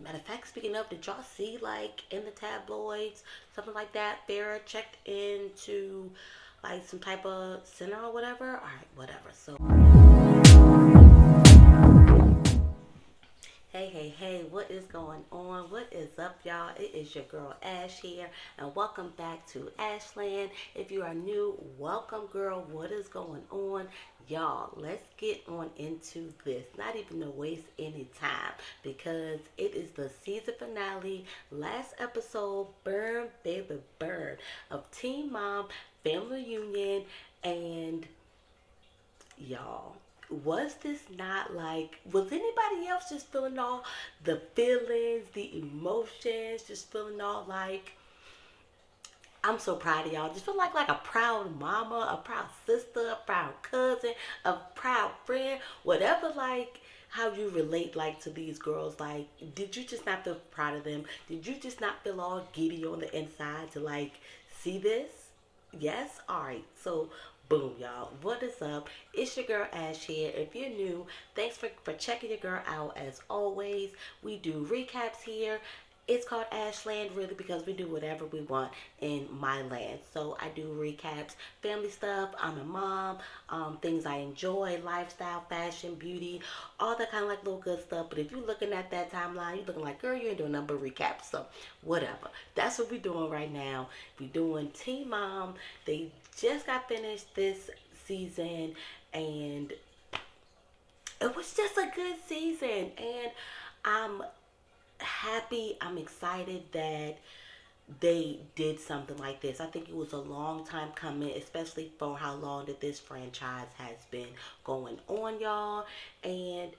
matter of fact, speaking of, did y'all see like in the tabloids, something like that? Farrah checked into like some type of center or whatever. All right, whatever. So hey, hey, hey, what is going on? What is up, y'all? It is your girl Ash here, and welcome back to Ashland. If you are new, welcome, girl. What is going on? Y'all, let's get on into this. Not even to waste any time because it is the season finale, last episode, burn, baby, burn, of Teen Mom Family Reunion, and y'all, was this not like, was anybody else just feeling all the feelings, the emotions, just feeling all like, I'm so proud of y'all. Just feel like a proud mama, a proud sister, a proud cousin, a proud friend, whatever, like how you relate like to these girls. Like, did you just not feel proud of them? Did you just not feel all giddy on the inside to like see this? Yes? Alright. So boom, y'all. What is up? It's your girl Ash here. If you're new, thanks for checking your girl out. As always, we do recaps here. It's called Ashland really because we do whatever we want in my land. So I do recaps, family stuff. I'm a mom, things I enjoy, lifestyle, fashion, beauty, all that kind of like little good stuff. But if you're looking at that timeline, you're looking like, girl, you ain't doing nothing but recaps. So whatever. That's what we're doing right now. We're doing Teen Mom. They just got finished this season, and it was just a good season. And I'm happy, I'm excited that they did something like this. I think it was a long time coming, especially for how long that this franchise has been going on, y'all. And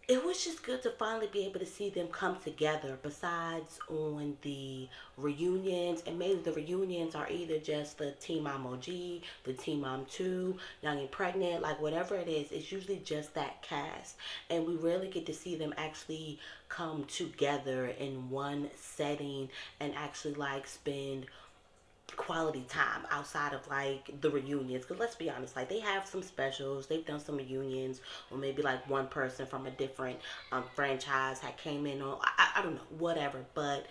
it was just good to finally be able to see them come together, besides on the reunions. And maybe the reunions are either just the Team Mom OG, the Team Mom 2, Young and Pregnant, like whatever it is, it's usually just that cast. And we rarely get to see them actually come together in one setting and actually like spend quality time outside of like the reunions, because let's be honest, like they have some specials, they've done some reunions, or maybe like one person from a different franchise had came in, or I don't know, whatever. But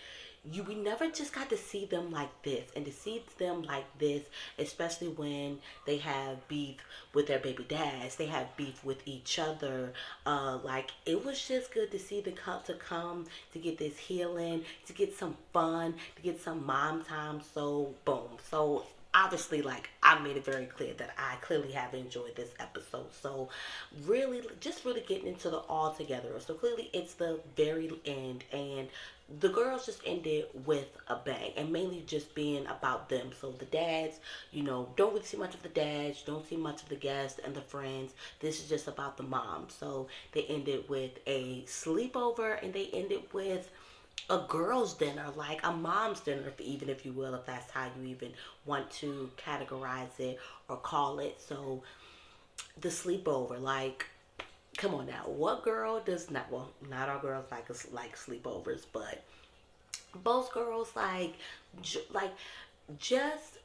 we never just got to see them like this, and to see them like this, especially when they have beef with their baby dads, they have beef with each other. Like it was just good to see the come to get this healing, to get some fun, to get some mom time. So boom. So obviously, like I made it very clear that I clearly have enjoyed this episode. So really, just really getting into the all together. So clearly it's the very end, and the girls just ended with a bang, and mainly just being about them. So the dads, don't really see much of the dads, don't see much of the guests and the friends. This is just about the moms. So they ended with a sleepover, and they ended with a girls' dinner, like a mom's dinner, even if you will, if that's how you even want to categorize it or call it. So the sleepover, like, come on now, what girl does not? Well, not all girls like sleepovers, but most girls like just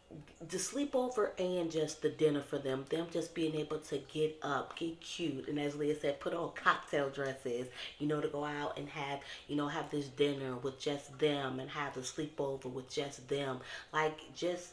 the sleepover and just the dinner for them just being able to get up, get cute, and as Leah said, put on cocktail dresses, to go out and have this dinner with just them, and have the sleepover with just them. Like, just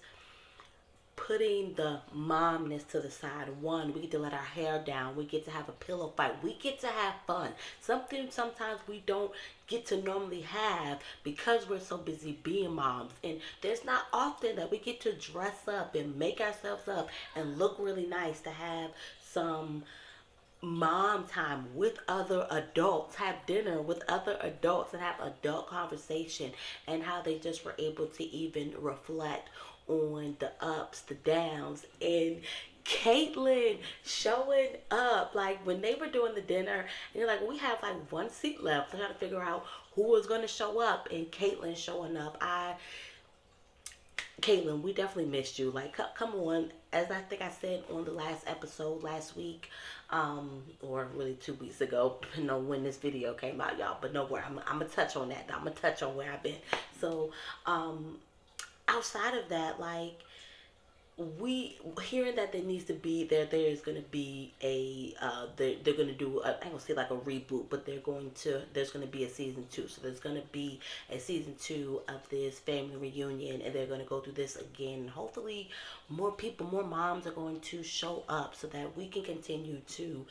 putting the momness to the side. One, we get to let our hair down. We get to have a pillow fight. We get to have fun. Something sometimes we don't get to normally have because we're so busy being moms. And there's not often that we get to dress up and make ourselves up and look really nice, to have some mom time with other adults, have dinner with other adults, and have adult conversation, and how they just were able to even reflect on the ups, the downs, and Caitlyn showing up. Like when they were doing the dinner, and they're like, we have like one seat left. They're trying to figure out who was going to show up, and Caitlyn showing up. Caitlyn, we definitely missed you. Like, come on. As I think I said on the last episode last week, or really 2 weeks ago, depending on when this video came out, y'all. But no worry, I'm gonna touch on that. I'm gonna touch on where I've been. So, outside of that, like, we hearing that there needs to be there's going to be a they're going to do I ain't gonna say like a reboot, but there's going to be a season 2. So there's going to be a season 2 of this family reunion, and they're going to go through this again. Hopefully more people, more moms are going to show up so that we can continue to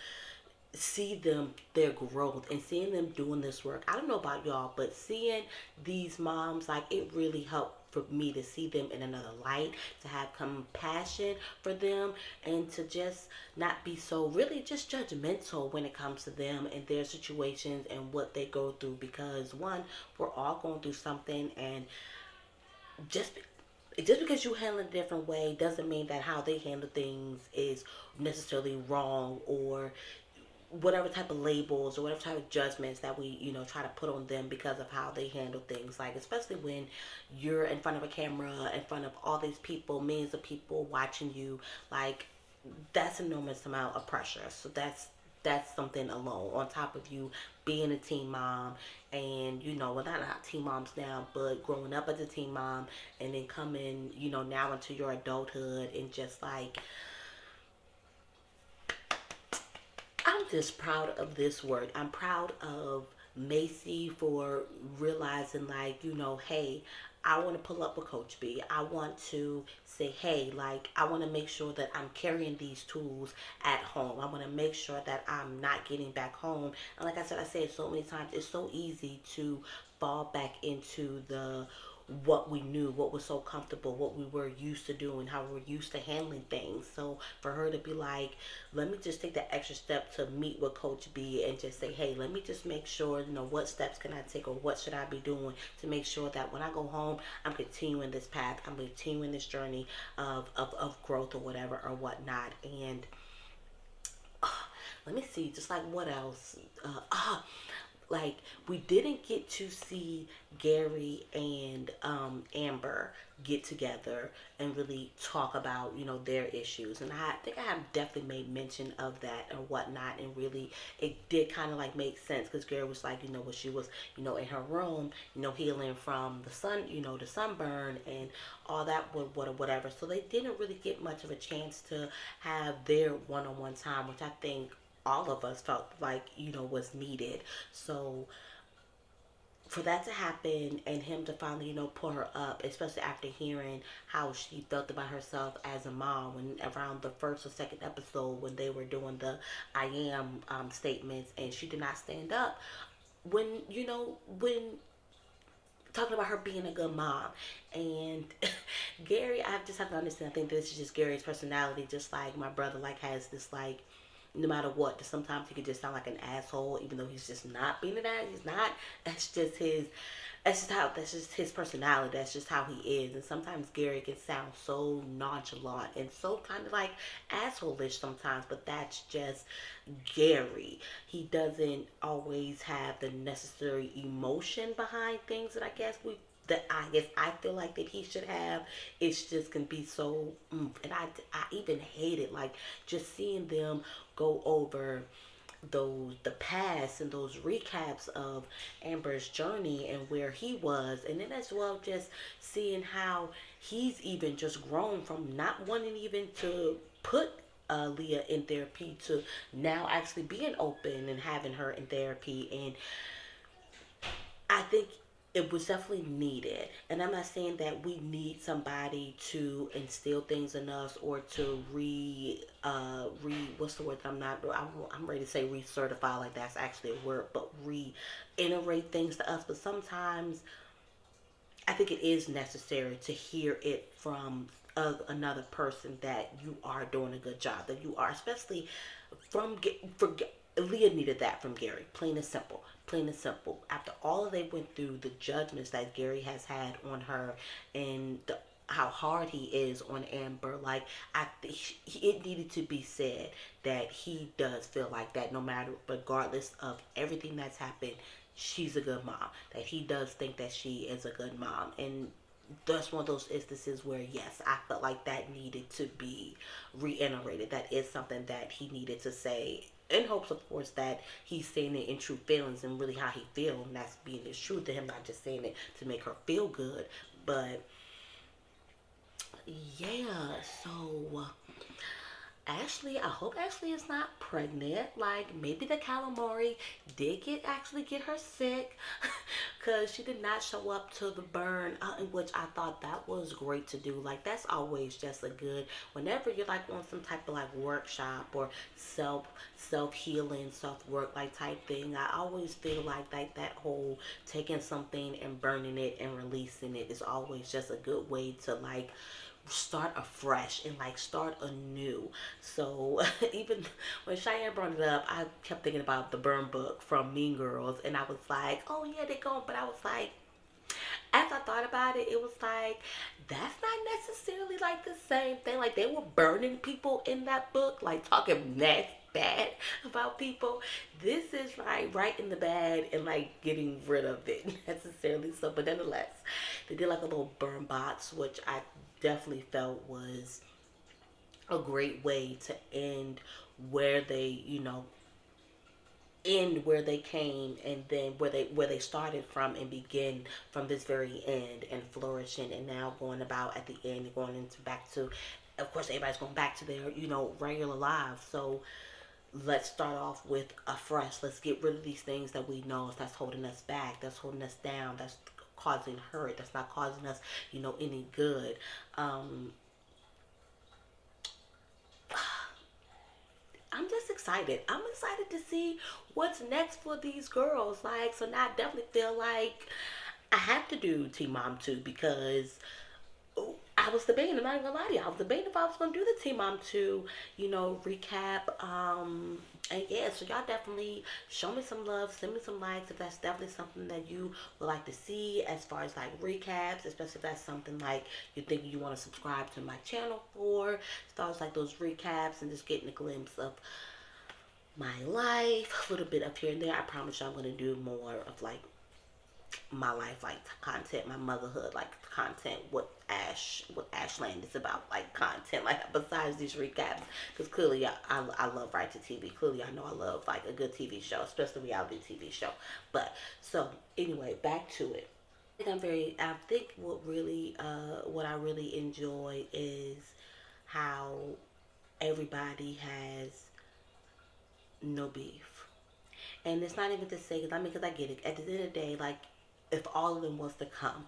see them, their growth, and seeing them doing this work. I don't know about y'all, but seeing these moms, like, it really helped for me to see them in another light, to have compassion for them, and to just not be so really just judgmental when it comes to them and their situations and what they go through. Because one, we're all going through something, and just just because you handle it a different way doesn't mean that how they handle things is necessarily wrong, or whatever type of labels or whatever type of judgments that we try to put on them because of how they handle things, like especially when you're in front of a camera, in front of all these people, millions of people watching you. Like, that's an enormous amount of pressure. So that's something alone, on top of you being a teen mom, and well, not teen moms now, but growing up as a teen mom, and then coming now into your adulthood, and just like, I'm just proud of this work. I'm proud of Macy for realizing, like, hey, I want to pull up with Coach B. I want to say, hey, like, I want to make sure that I'm carrying these tools at home. I want to make sure that I'm not getting back home. And like I said, I say it so many times, it's so easy to fall back into the what we knew, what was so comfortable, what we were used to doing, how we were used to handling things. So for her to be like, let me just take that extra step to meet with Coach B and just say, hey, let me just make sure, what steps can I take, or what should I be doing to make sure that when I go home, I'm continuing this path, I'm continuing this journey of growth, or whatever, or whatnot. And let me see, just like what else? Like, we didn't get to see Gary and Amber get together and really talk about their issues, and I think I have definitely made mention of that or whatnot, and really it did kind of like make sense, because Gary was like, when she was in her room, healing from the sun, the sunburn and all that, whatever. So they didn't really get much of a chance to have their one-on-one time, which I think all of us felt like was needed. So for that to happen, and him to finally pull her up, especially after hearing how she felt about herself as a mom, when around the first or second episode, when they were doing the I am statements, and she did not stand up, when when talking about her being a good mom. And Gary, I just have to understand, I think this is just Gary's personality, just like my brother, like, has this, like, no matter what, sometimes he could just sound like an asshole, even though he's just not being an ass. He's not. That's just his. That's just his personality. That's just how he is. And sometimes Gary can sound so nonchalant and so kind of like asshole-ish sometimes, but that's just Gary. He doesn't always have the necessary emotion behind things that I guess I feel like that he should have. It's just can be so, and I even hate it, like, just seeing them go over the past and those recaps of Amber's journey and where he was, and then as well just seeing how he's even just grown from not wanting even to put Leah in therapy, to now actually being open and having her in therapy. And I think it was definitely needed. And I'm not saying that we need somebody to instill things in us, or to what's the word that I'm ready to say recertify, like that's actually a word, but reiterate things to us. But sometimes I think it is necessary to hear it from another person, that you are doing a good job, that you are, especially Leah needed that from Gary, plain and simple. Plain and simple. After all they went through, the judgments that Gary has had on her, and how hard he is on Amber, like, I think it needed to be said that he does feel like that, no matter, regardless of everything that's happened, she's a good mom. That he does think that she is a good mom, and that's one of those instances where, yes, I felt like that needed to be reiterated. That is something that he needed to say, in hopes, of course, that he's saying it in true feelings and really how he feels, and that's being his truth to him, not just saying it to make her feel good. But Yeah, so Ashley, I hope Ashley is not pregnant. Like maybe the calamari did get her sick, because she did not show up to the burn, in which I thought that was great to do. Like that's always just a good. Whenever you're like on some type of like workshop or self healing, self work like type thing, I always feel like that whole taking something and burning it and releasing it is always just a good way to like start afresh and like start anew. So even when Cheyenne brought it up, I kept thinking about the burn book from Mean Girls, and I was like, oh yeah, they go. But I was like, as I thought about it, it was like that's not necessarily like the same thing. Like they were burning people in that book, like talking that bad about people. This is like right in the bad and like getting rid of it necessarily. So, but nonetheless, they did like a little burn box, which I definitely felt was a great way to end where they, end where they came, and then where they started from, and begin from this very end and flourishing, and now going about at the end, going into back to, of course everybody's going back to their regular lives. So let's start off with a fresh. Let's get rid of these things that we know that's holding us back, that's holding us down, that's causing hurt, that's not causing us any good. um I'm just excited. I'm excited to see what's next for these girls. Like, so now I definitely feel like I have to do Teen Mom 2, because I was debating, I'm not even gonna lie to you, I was debating if I was gonna do the Teen Mom 2, recap. And yeah, so y'all definitely show me some love, send me some likes if that's definitely something that you would like to see as far as like recaps, especially if that's something like you think you want to subscribe to my channel for, as far as like those recaps and just getting a glimpse of my life, a little bit up here and there. I promise you I'm gonna do more of like my life, like content, my motherhood, like content, what Ashland is about, like content, like besides these recaps. Because clearly I love right to TV. Clearly I know I love like a good TV show, especially reality TV show. But so anyway, back to it. I think what I really enjoy is how everybody has no beef. And it's not even to say, because because I get it. At the end of the day, like, if all of them was to come,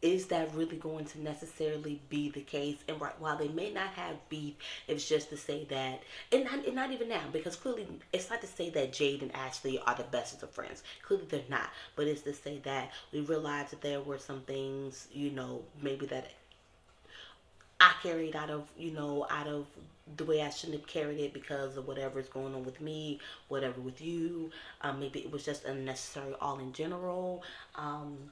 is that really going to necessarily be the case? And right, while they may not have beef, it's just to say that, and not even now, because clearly it's not to say that Jade and Ashley are the bestest of friends. Clearly they're not. But it's to say that we realized that there were some things, maybe that I carried out of the way I shouldn't have carried it because of whatever's going on with me, whatever with you. Maybe it was just unnecessary all in general. Um,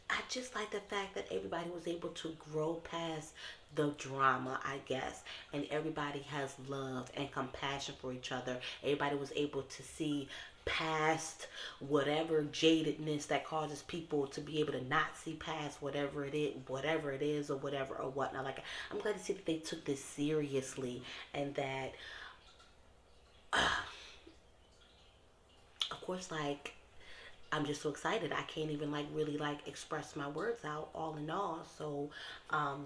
I just like the fact that everybody was able to grow past the drama, I guess, and everybody has love and compassion for each other. Everybody was able to see past whatever jadedness that causes people to be able to not see past whatever it is, or whatever or whatnot. Like, I'm glad to see that they took this seriously, and that, of course, like, I'm just so excited. I can't even like really like express my words out. All in all, so um,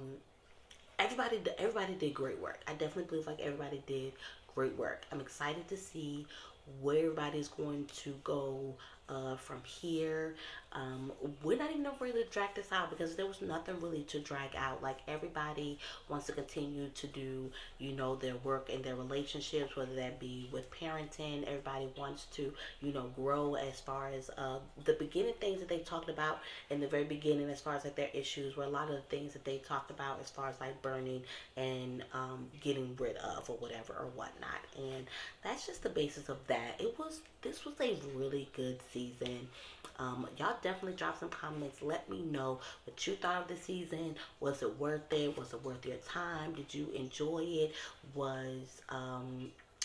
everybody did great work. I definitely believe like everybody did great work. I'm excited to see where everybody's going to go from here. We're not even ready to drag this out, because there was nothing really to drag out. Like everybody wants to continue to do, their work and their relationships, whether that be with parenting. Everybody wants to, grow as far as the beginning things that they talked about in the very beginning, as far as like their issues, were a lot of the things that they talked about as far as like burning and getting rid of or whatever or whatnot. And that's just the basis of that. This was a really good season. Y'all definitely drop some comments. Let me know what you thought of the season. Was it worth it? Was it worth your time? Did you enjoy it? Was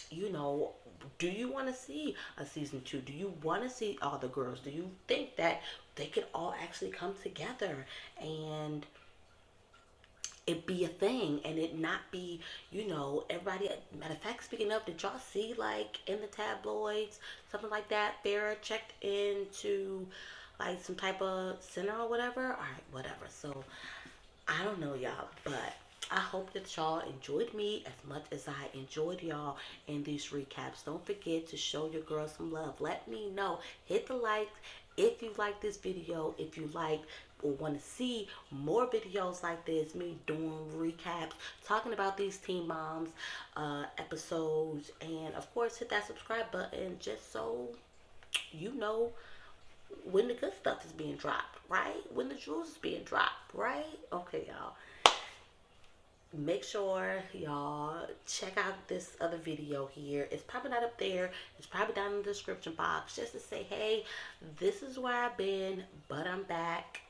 you know, do you want to see a season 2? Do you want to see all the girls? Do you think that they could all actually come together and it be a thing, and it not be, everybody? Matter of fact, speaking of, did y'all see like in the tabloids, something like that, Farrah checked into like some type of center or whatever? All right, whatever. So I don't know y'all, but I hope that y'all enjoyed me as much as I enjoyed y'all in these recaps. Don't forget to show your girl some love. Let me know. Hit the like if you like this video. If you like or want to see more videos like this, me doing recaps, talking about these Teen Moms episodes, and of course hit that subscribe button just so you know when the good stuff is being dropped, right? When the jewels is being dropped, right? Okay, y'all. Make sure y'all check out this other video here. It's probably not up there. It's probably down in the description box just to say, hey, this is where I've been, but I'm back.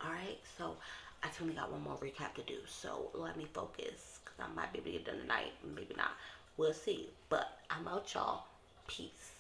All right, so I only got one more recap to do. So let me focus because I might be able to get it done tonight. Maybe not. We'll see. But I'm out, y'all. Peace.